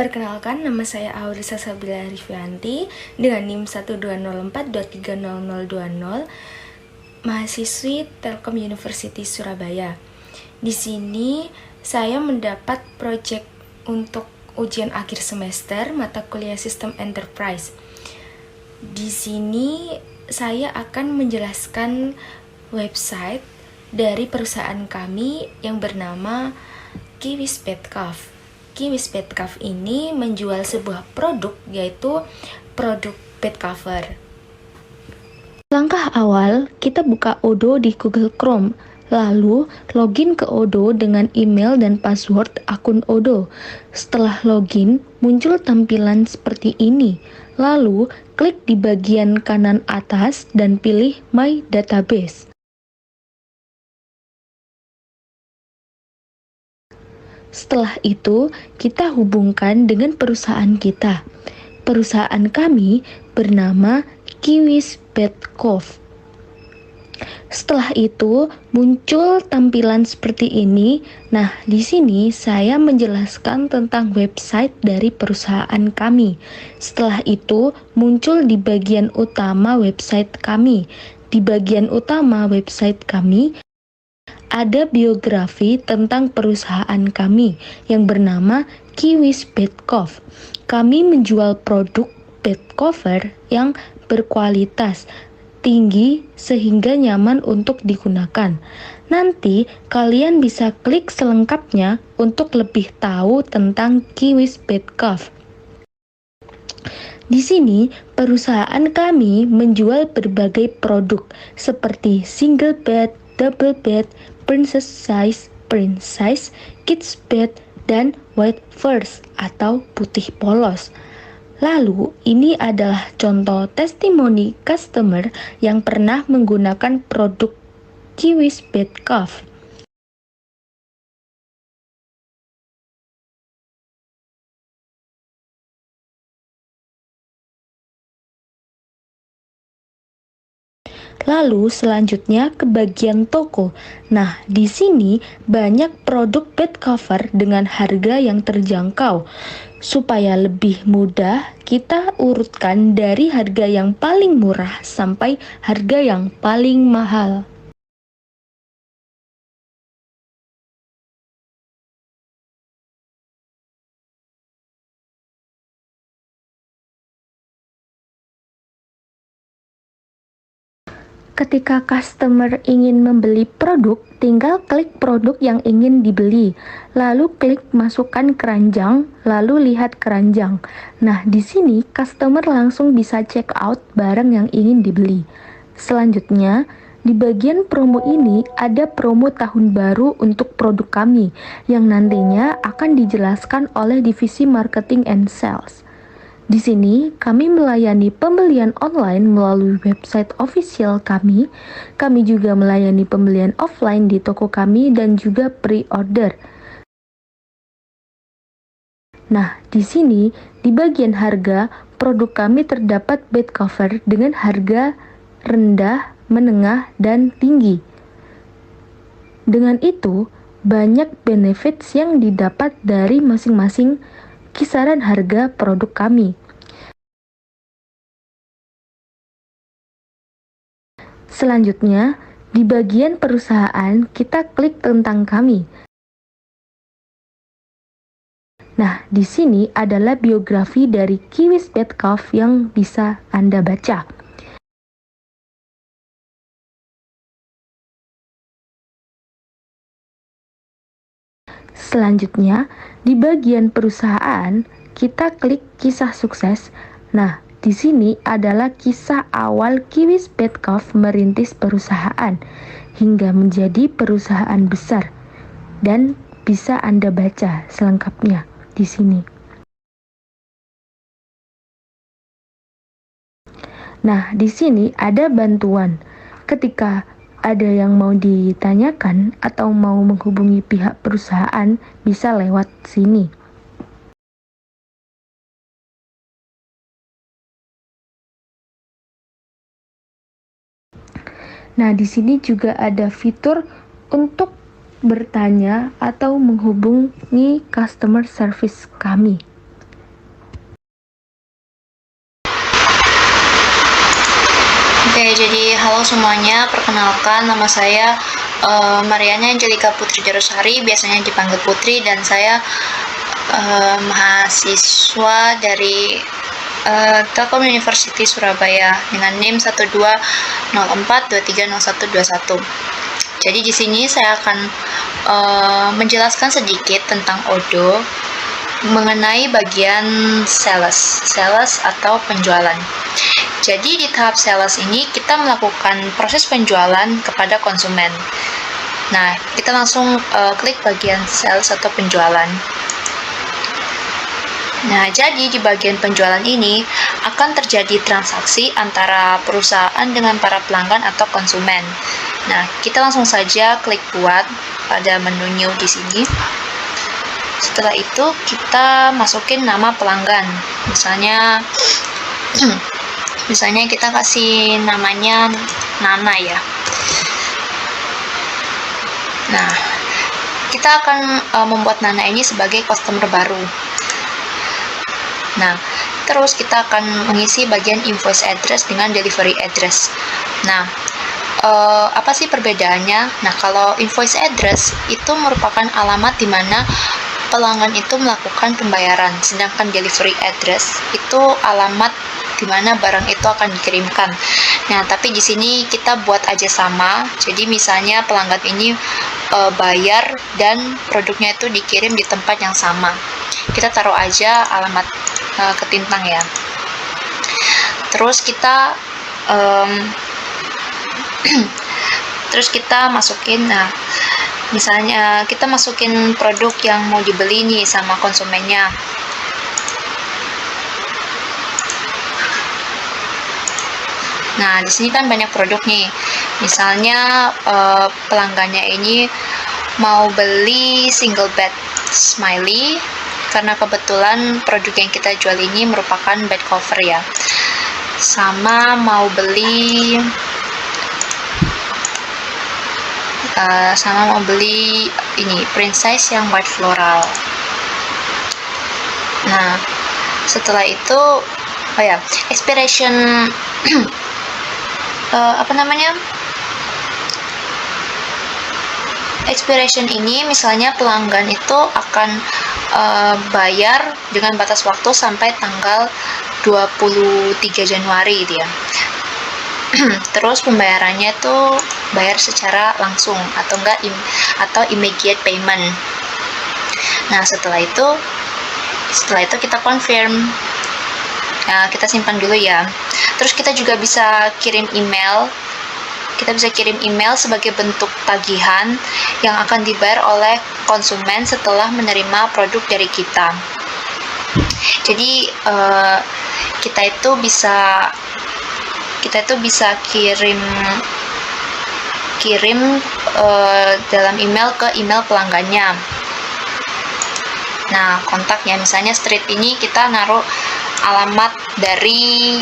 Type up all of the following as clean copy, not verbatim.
Perkenalkan, nama saya Aurisa Sabila Rifianti dengan NIM 1204.30020, mahasiswi Telkom University Surabaya. Di sini saya mendapat proyek untuk ujian akhir semester mata kuliah Sistem Enterprise. Di sini saya akan menjelaskan website dari perusahaan kami yang bernama Kiwis Bedcraft. Kiwis Bedcraft ini menjual sebuah produk, yaitu produk bed cover. Langkah awal, kita buka Odoo di Google Chrome, lalu login ke Odoo dengan email dan password akun Odoo. Setelah login, muncul tampilan seperti ini. Lalu, klik di bagian kanan atas dan pilih My Database. Setelah itu, kita hubungkan dengan perusahaan kita. Perusahaan kami bernama Kiwis Bedcraft. Setelah itu, muncul tampilan seperti ini. Nah, di sini saya menjelaskan tentang website dari perusahaan kami. Setelah itu, muncul di bagian utama website kami. Di bagian utama website kami, ada biografi tentang perusahaan kami yang bernama Kiwis Bedcraft. Kami menjual produk bed cover yang berkualitas tinggi sehingga nyaman untuk digunakan. Nanti kalian bisa klik selengkapnya untuk lebih tahu tentang Kiwis Bedcraft. Di sini, perusahaan kami menjual berbagai produk seperti single bed, double bed, princess size, kids bed, dan white furs atau putih polos. Lalu, ini adalah contoh testimoni customer yang pernah menggunakan produk Kiwis Bedcraft. Lalu selanjutnya ke bagian toko. Nah, di sini banyak produk bed cover dengan harga yang terjangkau. Supaya lebih mudah, kita urutkan dari harga yang paling murah sampai harga yang paling mahal. Ketika customer ingin membeli produk, tinggal klik produk yang ingin dibeli, lalu klik masukkan keranjang, lalu lihat keranjang. Nah, di sini customer langsung bisa check out barang yang ingin dibeli. Selanjutnya, di bagian promo ini ada promo tahun baru untuk produk kami yang nantinya akan dijelaskan oleh divisi marketing and sales. Di sini, kami melayani pembelian online melalui website official kami. Kami juga melayani pembelian offline di toko kami dan juga pre-order. Nah, di sini, di bagian harga, produk kami terdapat bed cover dengan harga rendah, menengah, dan tinggi. Dengan itu, banyak benefits yang didapat dari masing-masing kisaran harga produk kami. Selanjutnya, di bagian perusahaan, kita klik tentang kami. Nah, di sini adalah biografi dari Kiwis Bedcraft yang bisa Anda baca. Selanjutnya, di bagian perusahaan, kita klik kisah sukses. Nah, di sini adalah kisah awal Kiwis Bedcraft merintis perusahaan hingga menjadi perusahaan besar, dan bisa Anda baca selengkapnya di sini. Nah, di sini ada bantuan. Ketika ada yang mau ditanyakan atau mau menghubungi pihak perusahaan, bisa lewat sini. Nah, di sini juga ada fitur untuk bertanya atau menghubungi customer service kami. Oke, jadi halo semuanya, perkenalkan nama saya Mariana Angelika Putri Darusari, biasanya dipanggil Putri, dan saya mahasiswa dari Telkom University Surabaya dengan NIM 1204230121. Jadi di sini saya akan menjelaskan sedikit tentang Odoo mengenai bagian sales atau penjualan. Jadi di tahap sales ini kita melakukan proses penjualan kepada konsumen. Nah, kita langsung klik bagian sales atau penjualan. Nah, jadi di bagian penjualan ini akan terjadi transaksi antara perusahaan dengan para pelanggan atau konsumen. Nah, kita langsung saja klik buat pada menu new di sini. Setelah itu kita masukin nama pelanggan. Misalnya kita kasih namanya Nana ya. Nah, kita akan membuat Nana ini sebagai customer baru. Nah, terus kita akan mengisi bagian invoice address dengan delivery address. Nah, apa sih perbedaannya? Nah, kalau invoice address itu merupakan alamat di mana pelanggan itu melakukan pembayaran, sedangkan delivery address itu alamat di mana barang itu akan dikirimkan. Nah, tapi di sini kita buat aja sama. Jadi misalnya pelanggan ini bayar dan produknya itu dikirim di tempat yang sama. Kita taruh aja alamat ketintang ya. Terus kita masukin, nah misalnya kita masukin produk yang mau dibeli nih sama konsumennya. Nah, di sini kan banyak produk nih. Misalnya pelanggannya ini mau beli single bed smiley karena kebetulan produk yang kita jual ini merupakan bed cover ya. Sama mau beli ini princess yang white floral. Nah, setelah itu expiration expiration ini misalnya pelanggan itu akan bayar dengan batas waktu sampai tanggal 23 Januari dia. Terus pembayarannya itu bayar secara langsung atau immediate payment. Nah, setelah itu kita confirm. Nah, kita simpan dulu ya. Terus kita juga bisa kirim email. Kita bisa kirim email sebagai bentuk tagihan yang akan dibayar oleh konsumen setelah menerima produk dari kita. Jadi kita itu bisa kirim dalam email ke email pelanggannya. Nah, kontaknya misalnya street ini kita naruh alamat dari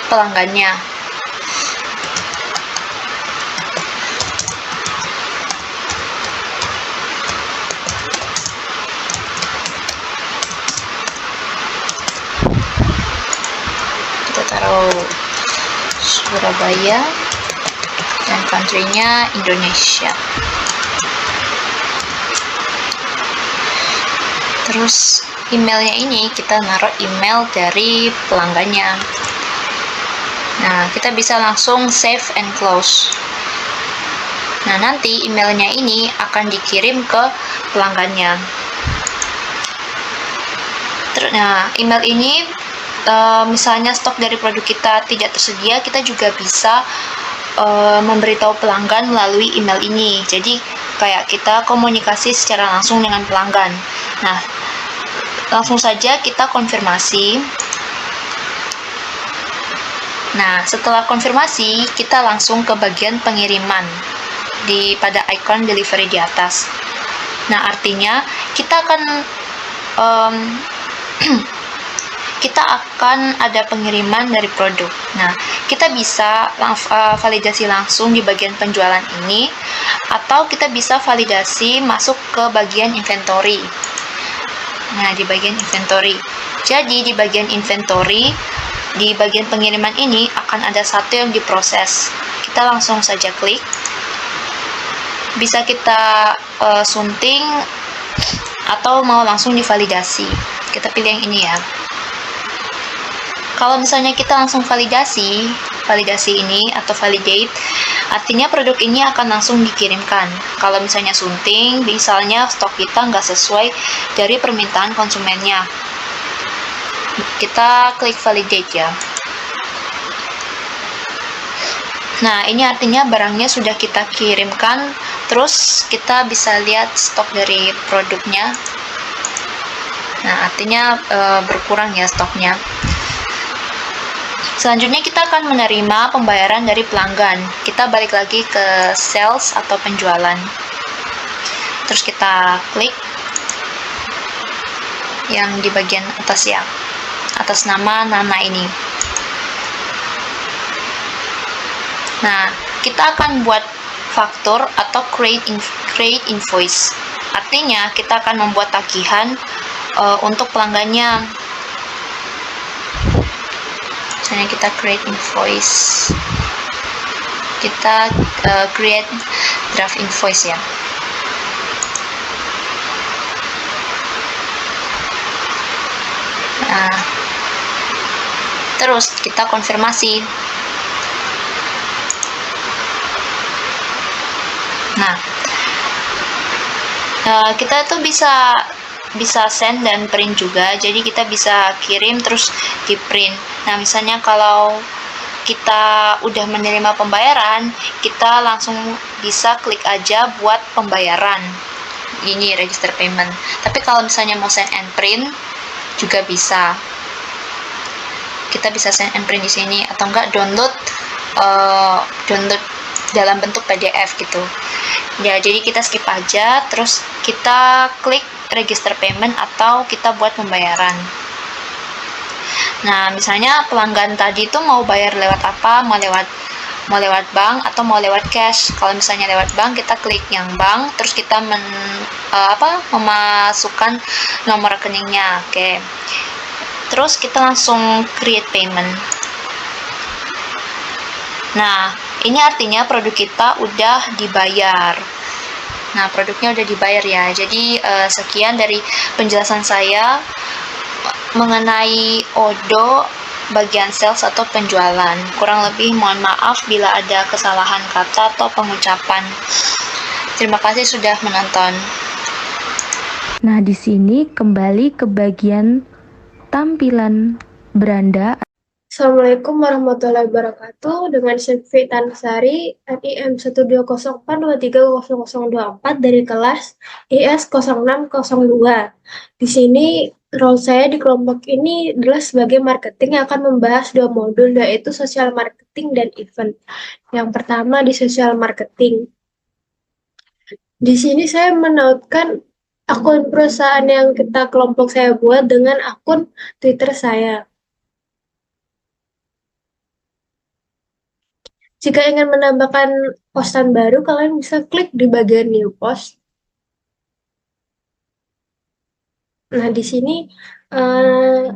pelanggannya. Kita taruh Surabaya dan country-nya Indonesia. Terus emailnya ini kita naruh email dari pelanggannya. Nah, kita bisa langsung save and close. Nah, nanti emailnya ini akan dikirim ke pelanggannya. Nah, email ini misalnya stok dari produk kita tidak tersedia, kita juga bisa memberitahu pelanggan melalui email ini. Jadi kayak kita komunikasi secara langsung dengan pelanggan. Nah, langsung saja kita konfirmasi. Nah, setelah konfirmasi, kita langsung ke bagian pengiriman pada icon delivery di atas. Nah, artinya kita akan ada pengiriman dari produk. Nah, kita bisa validasi langsung di bagian penjualan ini, atau kita bisa validasi masuk ke bagian inventory. Nah, di bagian inventory. Jadi, di bagian inventory, di bagian pengiriman ini akan ada satu yang diproses. Kita langsung saja klik. Bisa kita sunting atau mau langsung divalidasi. Kita pilih yang ini ya. Kalau misalnya kita langsung validasi ini atau validate, artinya produk ini akan langsung dikirimkan. Kalau misalnya sunting, misalnya stok kita nggak sesuai dari permintaan konsumennya, kita klik validate ya. Nah, ini artinya barangnya sudah kita kirimkan, terus kita bisa lihat stok dari produknya. Nah, artinya berkurang ya stoknya. Selanjutnya kita akan menerima pembayaran dari pelanggan. Kita balik lagi ke sales atau penjualan. Terus kita klik yang di bagian atas ya, atas nama Nana ini. Nah, kita akan buat faktur atau create invoice. Artinya kita akan membuat tagihan untuk pelanggannya. Misalnya kita create invoice, kita create draft invoice ya. Nah, terus kita konfirmasi. Nah, kita tuh bisa send dan print juga, jadi kita bisa kirim terus di print. Nah, misalnya kalau kita udah menerima pembayaran, kita langsung bisa klik aja buat pembayaran. Ini register payment. Tapi kalau misalnya mau send and print juga bisa. Kita bisa send and print di sini atau enggak download dalam bentuk PDF gitu. Ya, jadi kita skip aja, terus kita klik register payment atau kita buat pembayaran. Nah, misalnya pelanggan tadi itu mau bayar lewat apa? Mau lewat bank atau mau lewat cash. Kalau misalnya lewat bank, kita klik yang bank, terus kita memasukkan nomor rekeningnya. Oke. Terus kita langsung create payment. Nah, ini artinya produk kita udah dibayar. Nah, produknya udah dibayar ya. Jadi, sekian dari penjelasan saya mengenai Odoo bagian sales atau penjualan. Kurang lebih mohon maaf bila ada kesalahan kata atau pengucapan. Terima kasih sudah menonton. Nah, di sini kembali ke bagian tampilan beranda. Assalamualaikum warahmatullahi wabarakatuh. Dengan Sylvie Tansari, NIM 12042300024 dari kelas IS 0602. Di sini role saya di kelompok ini adalah sebagai marketing yang akan membahas dua modul, yaitu social marketing dan event. Yang pertama di social marketing. Di sini saya menautkan akun perusahaan yang kelompok saya buat dengan akun Twitter saya. Jika ingin menambahkan postan baru, kalian bisa klik di bagian New Post. Nah, di sini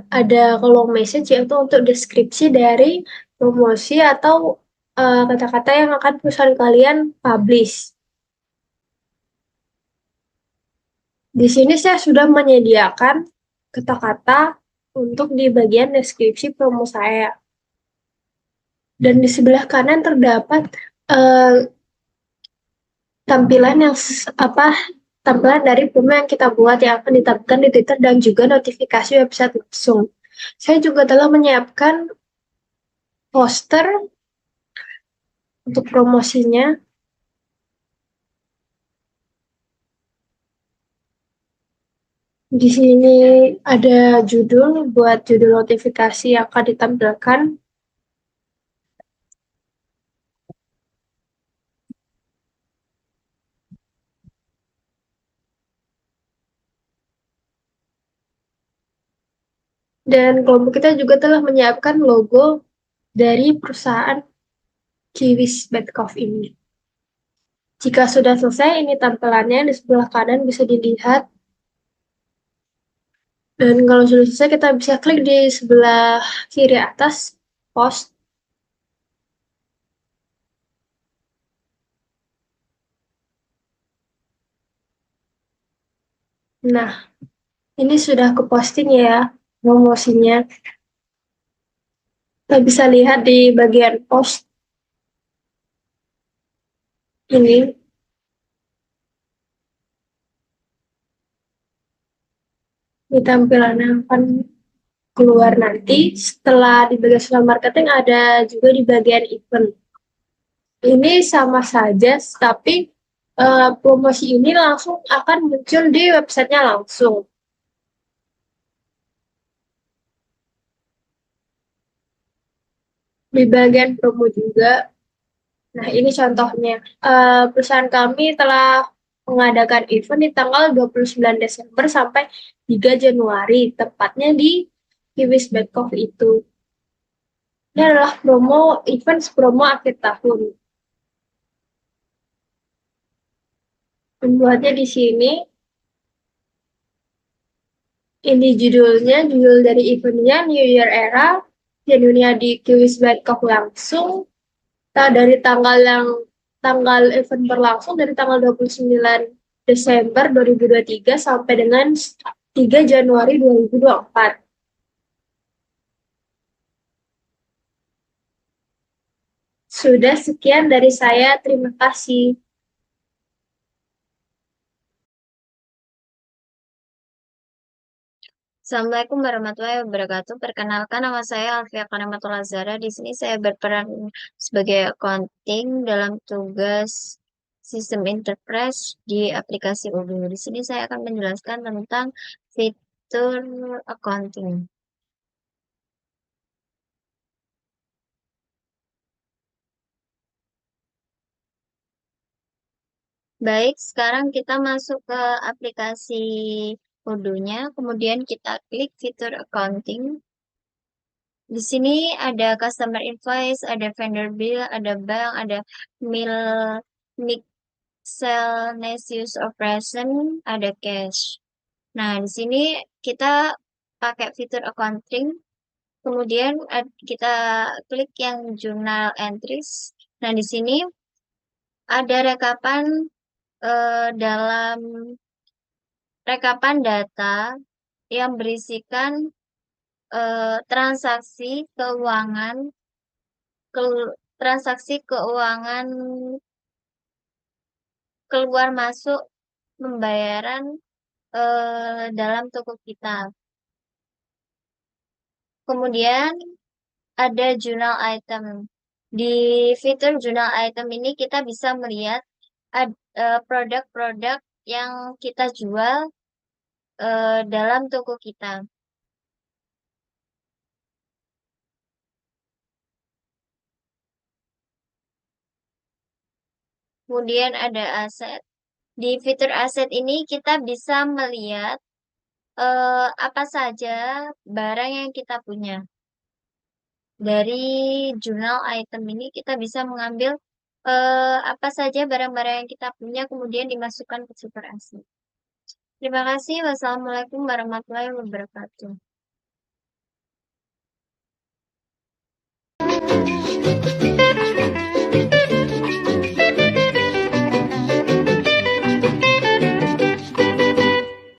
ada kolom message, yaitu untuk deskripsi dari promosi atau kata-kata yang akan perusahaan kalian publish. Di sini saya sudah menyediakan kata-kata untuk di bagian deskripsi promo saya. Dan di sebelah kanan terdapat tampilan dari promo yang kita buat yang akan ditampilkan di Twitter dan juga notifikasi website langsung. Saya juga telah menyiapkan poster untuk promosinya. Di sini ada judul buat judul notifikasi yang akan ditampilkan. Dan kelompok kita juga telah menyiapkan logo dari perusahaan Kiwis Bedkov ini. Jika sudah selesai, ini tampilannya di sebelah kanan bisa dilihat. Dan kalau sudah selesai, kita bisa klik di sebelah kiri atas, post. Nah, ini sudah ke posting ya, promosinya. Kita bisa lihat di bagian post ini. Di tampilan yang akan keluar nanti. Setelah di bagian social marketing, ada juga di bagian event. Ini sama saja, tapi promosi ini langsung akan muncul di websitenya langsung. Di bagian promo juga. Nah, ini contohnya. Perusahaan kami telah mengadakan event di tanggal 29 Desember sampai 3 Januari, tepatnya di Kiwis Bad Coffee itu. Ini adalah promo akhir tahun. Membuatnya di sini. Ini judulnya, judul dari eventnya New Year Era, Janunya di Kiwis Bangkok langsung. Dari tanggal event berlangsung dari tanggal 29 Desember 2023 sampai dengan 3 Januari 2024. Sudah sekian dari saya, terima kasih. Assalamualaikum warahmatullahi wabarakatuh. Perkenalkan, nama saya Alfia Kanamatul Azhara. Di sini saya berperan sebagai accounting dalam tugas sistem enterprise di aplikasi Odoo. Di sini saya akan menjelaskan tentang fitur accounting. Baik, sekarang kita masuk ke aplikasi Odoo-nya, kemudian kita klik fitur accounting. Di sini ada customer invoice, ada vendor bill, ada bank, ada mil miscellaneous operation, ada cash. Nah, di sini kita pakai fitur accounting, kemudian kita klik yang journal entries. Nah, di sini ada dalam rekapan data yang berisikan transaksi keuangan transaksi keuangan keluar masuk pembayaran dalam toko kita. Kemudian ada journal item. Di fitur journal item ini kita bisa melihat produk-produk yang kita jual dalam toko kita. Kemudian ada aset. Di fitur aset ini kita bisa melihat apa saja barang yang kita punya. Dari jurnal item ini kita bisa mengambil apa saja barang-barang yang kita punya kemudian dimasukkan ke fitur aset. Terima kasih. Wassalamualaikum warahmatullahi wabarakatuh.